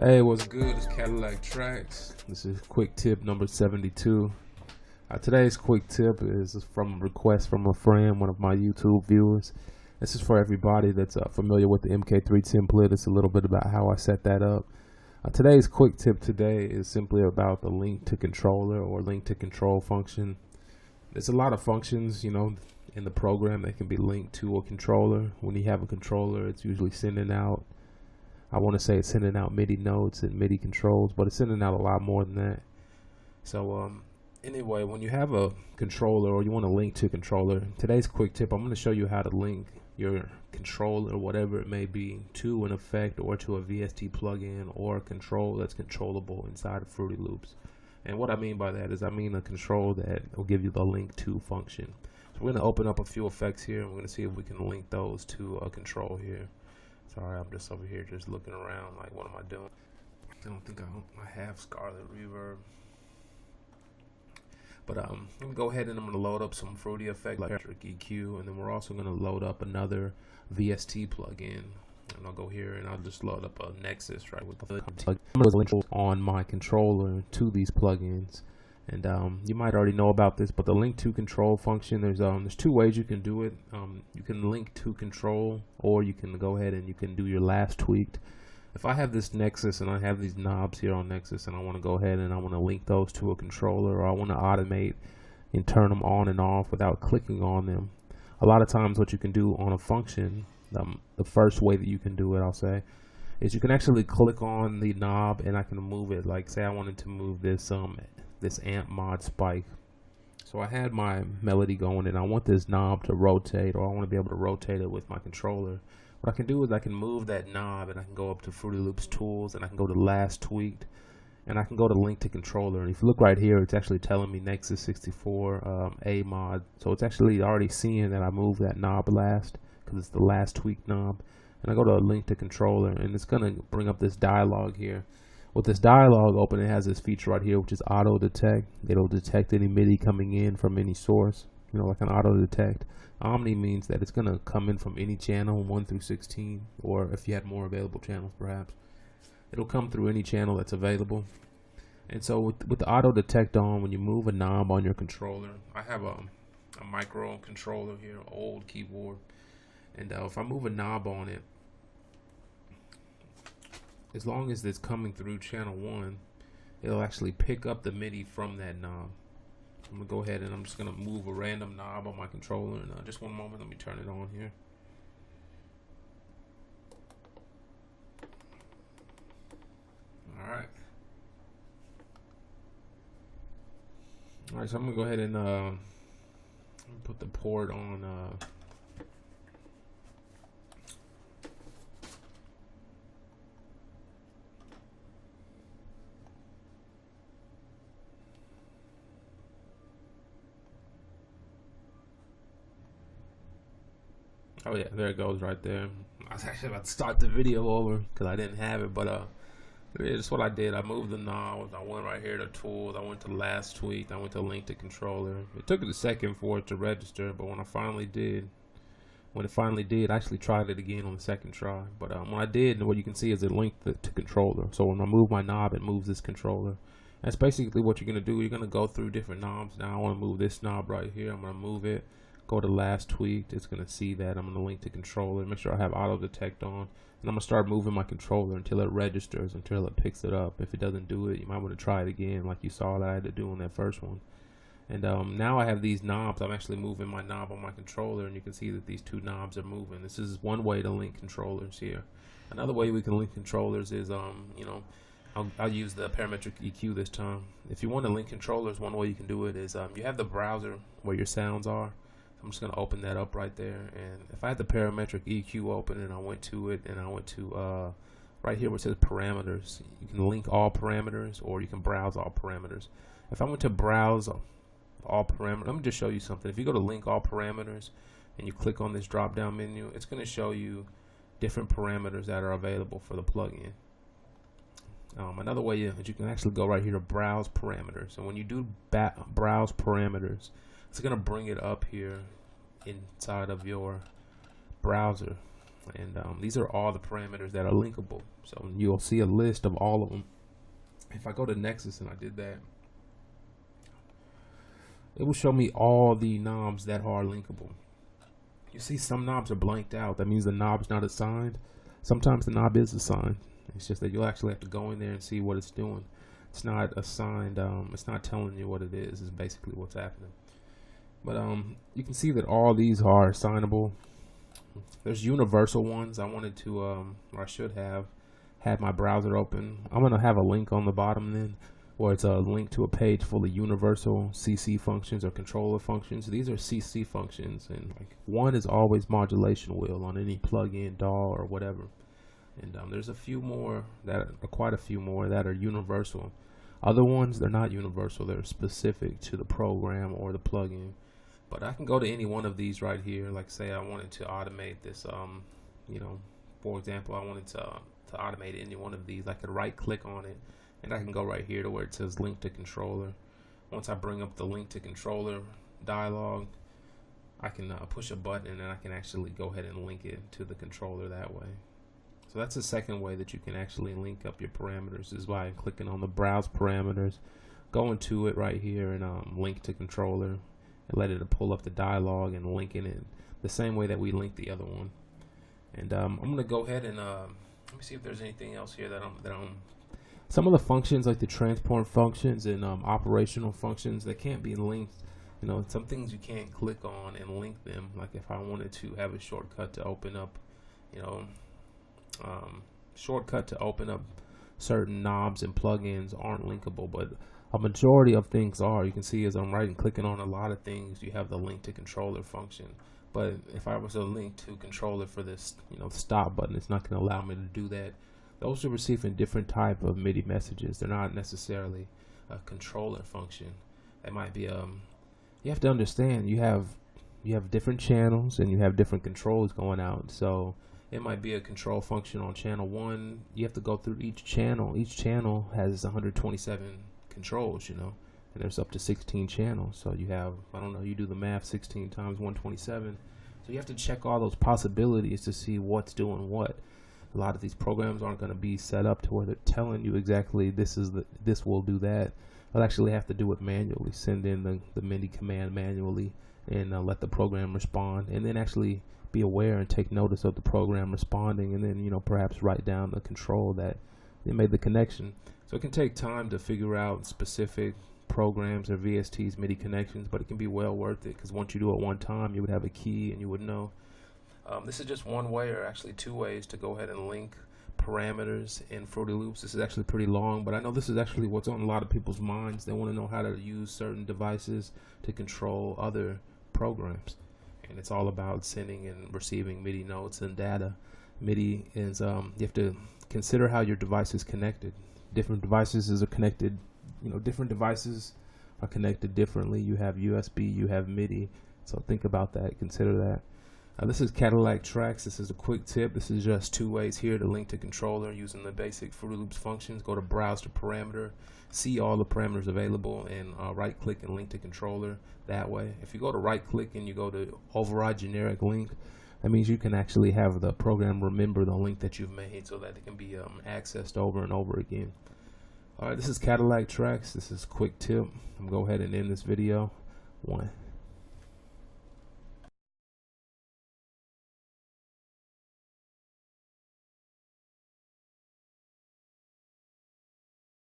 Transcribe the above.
Hey, what's good? It's Cadillaktrackz. This is quick tip number 72. Today's quick tip is from a request from a friend, one of my YouTube viewers. This is for everybody that's familiar with the MK3 template. It's a little bit about how I set that up. Today's quick tip today is simply about the link to controller or link to control function. There's a lot of functions, in the program that can be linked to a controller. When you have a controller, it's usually sending out, I want to say it's sending out MIDI notes and MIDI controls, but it's sending out a lot more than that. So anyway, when you have a controller or you want to link to a controller, today's quick tip, I'm going to show you how to link your controller, whatever it may be, to an effect or to a VST plugin or a control that's controllable inside of Fruity Loops. And what I mean by that is I mean a control that will give you the link to function. So we're going to open up a few effects here and we're going to see if we can link those to a control here. Sorry, I'm just over here just looking around like, what am I doing? I don't think I have Scarlet Reverb. But I'm going to go ahead and I'm going to load up some Fruity effect like EQ, and then we're also going to load up another VST plugin. And I'll go here and I'll just load up a Nexus, right, with the plugin on my controller to these plugins. And you might already know about this, but the link to control function, there's two ways you can do it. You can link to control, or you can go ahead and you can do your last tweaked. If I have this Nexus and I have these knobs here on Nexus and I want to go ahead and I want to link those to a controller, or I want to automate and turn them on and off without clicking on them, a lot of times what you can do on a function, the first way that you can do it, I'll say, is you can actually click on the knob and I can move it. Like, say I wanted to move this amp mod spike. So I had my melody going and I want this knob to rotate, or I want to be able to rotate it with my controller. What I can do is I can move that knob and I can go up to Fruity Loops tools and I can go to last tweaked and I can go to link to controller. And if you look right here, it's actually telling me Nexus 64 A mod. So it's actually already seeing that I moved that knob last because it's the last tweaked knob. And I go to link to controller and it's going to bring up this dialog here. With this dialog open, it has this feature right here, which is auto detect. It'll detect any MIDI coming in from any source, like an auto detect. Omni means that it's going to come in from any channel 1 through 16, or if you had more available channels, perhaps. It'll come through any channel that's available. And so with the auto detect on, when you move a knob on your controller, I have a micro controller here, old keyboard. And if I move a knob on it, as long as it's coming through channel 1, it'll actually pick up the MIDI from that knob. I'm going to go ahead and I'm just going to move a random knob on my controller. And just one moment, let me turn it on here. Alright. Alright, so I'm going to go ahead and put the port on. Oh yeah, there it goes right there. I was actually about to start the video over because I didn't have it, but yeah, that's what I did. I moved the knob. I went right here to tools. I went to last tweak. I went to link to controller. It took a second for it to register, but when it finally did, I actually tried it again on the second try. But when I did, what you can see is it linked to controller. So when I move my knob, it moves this controller. That's basically what you're gonna do. You're gonna go through different knobs. Now I want to move this knob right here. I'm gonna move it. Go to last tweaked. It's going to see that. I'm going to link to controller, make sure I have auto detect on, and I'm going to start moving my controller until it registers, until it picks it up. If it doesn't do it, you might want to try it again, like you saw that I had to do on that first one. And now I have these knobs. I'm actually moving my knob on my controller, and you can see that these two knobs are moving. This is one way to link controllers here. Another way we can link controllers is I'll use the parametric EQ this time. If you want to link controllers, one way you can do it is you have the browser where your sounds are. I'm just going to open that up right there, and if I had the parametric EQ open and I went to it and I went to right here where it says parameters, you can link all parameters or you can browse all parameters. If I went to browse all parameters, let me just show you something. If you go to link all parameters and you click on this drop down menu, it's going to show you different parameters that are available for the plugin. Another way is you can actually go right here to browse parameters, and when you do browse parameters, it's going to bring it up here inside of your browser. and these are all the parameters that are linkable. So you'll see a list of all of them. If I go to Nexus and I did that, it will show me all the knobs that are linkable. You see some knobs are blanked out. That means the knob's not assigned. Sometimes the knob is assigned. It's just that you'll actually have to go in there and see what it's doing. It's not assigned. It's not telling you what it is. Is basically what's happening. But you can see that all these are assignable. There's universal ones. I wanted to, or I should have had my browser open. I'm gonna have a link on the bottom then, where it's a link to a page full of universal CC functions or controller functions. These are CC functions, and like one is always modulation wheel on any plug-in DAW or whatever. And there's a few more that are quite a few more that are universal. Other ones, they're not universal. They're specific to the program or the plugin. But I can go to any one of these right here. Like say I wanted to automate this, you know, for example, I wanted to automate any one of these. I could right click on it and I can go right here to where it says link to controller. Once I bring up the link to controller dialog, I can push a button and then I can actually go ahead and link it to the controller that way. So that's the second way that you can actually link up your parameters, is by clicking on the browse parameters, going to it right here and link to controller, and let it pull up the dialog and linking it the same way that we linked the other one. And I'm gonna go ahead and let me see if there's anything else here that I'm some of the functions, like the transport functions and operational functions, they can't be linked. You know, some things you can't click on and link them. Like if I wanted to have a shortcut to open up, you know, shortcut to open up certain knobs and plugins aren't linkable, but a majority of things are. You can see as I'm right and clicking on a lot of things, you have the link to controller function. But if I was to link to controller for this, you know, stop button, it's not going to allow me to do that. Those are receiving different type of MIDI messages. They're not necessarily a controller function. It might be you have to understand you have different channels and you have different controls going out. So it might be a control function on channel 1. You have to go through each channel. Each channel has 127 controls, you know, and there's up to 16 channels. So you have, I don't know, you do the math, 16 times 127. So you have to check all those possibilities to see what's doing what. A lot of these programs aren't going to be set up to where they're telling you exactly this will do that. They'll actually have to do it manually. Send in the MIDI command manually and let the program respond, and then actually be aware and take notice of the program responding, and then, you know, perhaps write down the control that they made the connection. So it can take time to figure out specific programs or VST's MIDI connections, but it can be well worth it, because once you do it one time, you would have a key and you would know. This is just one way, or actually two ways, to go ahead and link parameters in Fruity Loops. This is actually pretty long, but I know this is actually what's on a lot of people's minds. They want to know how to use certain devices to control other programs, and it's all about sending and receiving MIDI notes and data. MIDI is you have to consider how your device is connected. Different devices are connected, you know, different devices are connected differently. You have USB, you have MIDI, so think about that, consider that. This is Cadillaktrackz. This is a quick tip. This is just two ways here to link to controller using the basic Fruity Loops functions. Go to browse to parameter, see all the parameters available, and right click and link to controller that way. If you go to right click and you go to override generic link, that means you can actually have the program remember the link that you've made so that it can be accessed over and over again. Alright, this is Cadillaktrackz. This is a quick tip. I'm going to go ahead and end this video. 1